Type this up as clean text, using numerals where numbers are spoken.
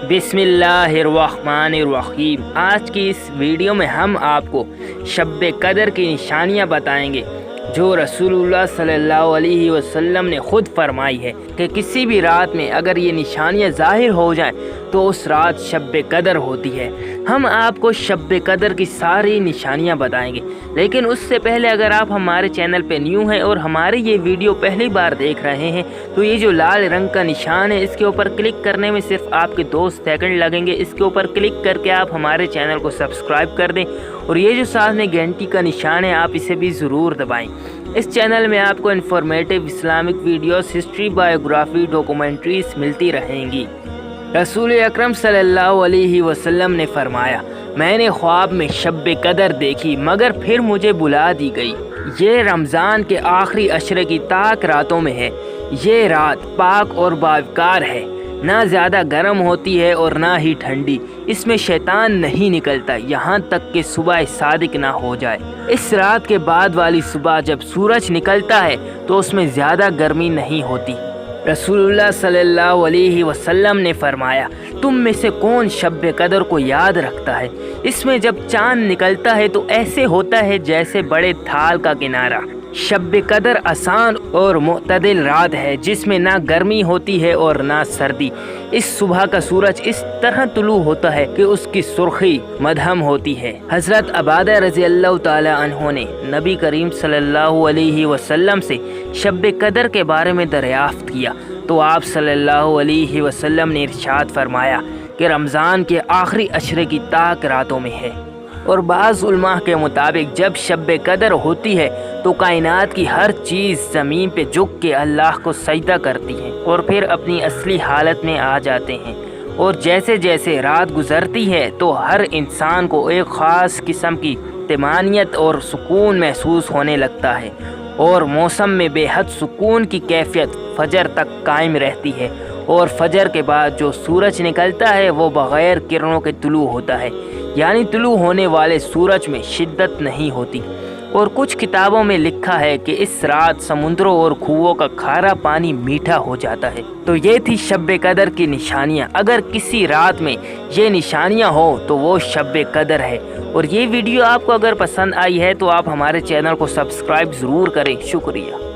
बिस्मिल्लाहिर्रहमानिर्रहीम। आज की इस वीडियो में हम आपको शब कदर की निशानियां बताएंगे जो रसूलुल्लाह सल्लल्लाहु अलैहि वसल्लम ने खुद फरमाई है कि किसी भी रात में अगर ये निशानियां ज़ाहिर हो जाएं तो उस रात शब कदर होती है। हम आपको शब कदर की सारी निशानियां बताएंगे, लेकिन उससे पहले अगर आप हमारे चैनल पे न्यू हैं और हमारे ये वीडियो पहली बार देख रहे हैं तो ये जो लाल रंग का निशान है इसके ऊपर क्लिक करने में सिर्फ आपके 2 सेकंड लगेंगे। इसके ऊपर क्लिक करके आप हमारे चैनल को सब्सक्राइब कर दें और ये जो साथ में घंटी का निशान है आप इसे भी ज़रूर दबाएं। इस चैनल में आपको informative Islamic videos, history, biography, documentaries मिलती रहेंगी। रसूल अकरम सल्लल्लाहु अलैहि वसल्लम ने फरमाया, मैंने ख्वाब में शब कदर देखी मगर फिर मुझे बुला दी गई। ये रमज़ान के आखिरी अशरे की ताक रातों में है। ये रात पाक और बावकार है, ना ज़्यादा गर्म होती है और ना ही ठंडी। इसमें शैतान नहीं निकलता यहाँ तक कि सुबह सादिक ना हो जाए। इस रात के बाद वाली सुबह जब सूरज निकलता है तो उसमें ज़्यादा गर्मी नहीं होती। रसूलुल्लाह सल्लल्लाहु अलैहि वसल्लम ने फरमाया, तुम में से कौन शब कदर को याद रखता है? इसमें जब चाँद निकलता है तो ऐसे होता है जैसे बड़े थाल का किनारा। शब कदर आसान और मुतदिल रात है जिसमें ना गर्मी होती है और ना सर्दी। इस सुबह का सूरज इस तरह तुलू होता है कि उसकी सुर्खी मध्यम होती है। हज़रत अबादा रज़ी अल्लाह ताला अन्हो ने नबी करीम सल्लल्लाहु अलैहि वसल्लम से शब कदर के बारे में दरियाफ्त किया तो आप सल्लल्लाहु अलैहि वसल्लम ने इरशाद फरमाया कि रमज़ान के आखिरी अशरे की ताक रातों में है। और बाज़ उलमा के मुताबिक जब शब कदर होती है तो कायनात की हर चीज़ ज़मीन पे झुक के अल्लाह को सजदा करती है और फिर अपनी असली हालत में आ जाते हैं। और जैसे जैसे रात गुज़रती है तो हर इंसान को एक ख़ास किस्म की तमानियत और सुकून महसूस होने लगता है और मौसम में बेहद सुकून की कैफियत फजर तक कायम रहती है। और फजर के बाद जो सूरज निकलता है वो बग़ैर किरणों के तुलू होता है, यानी तुलू होने वाले सूरज में शिद्दत नहीं होती। और कुछ किताबों में लिखा है कि इस रात समुद्रों और कुओं का खारा पानी मीठा हो जाता है। तो ये थी शब कदर की निशानियाँ। अगर किसी रात में ये निशानियाँ हो तो वो शब कदर है। और ये वीडियो आपको अगर पसंद आई है तो आप हमारे चैनल को सब्सक्राइब ज़रूर करें। शुक्रिया।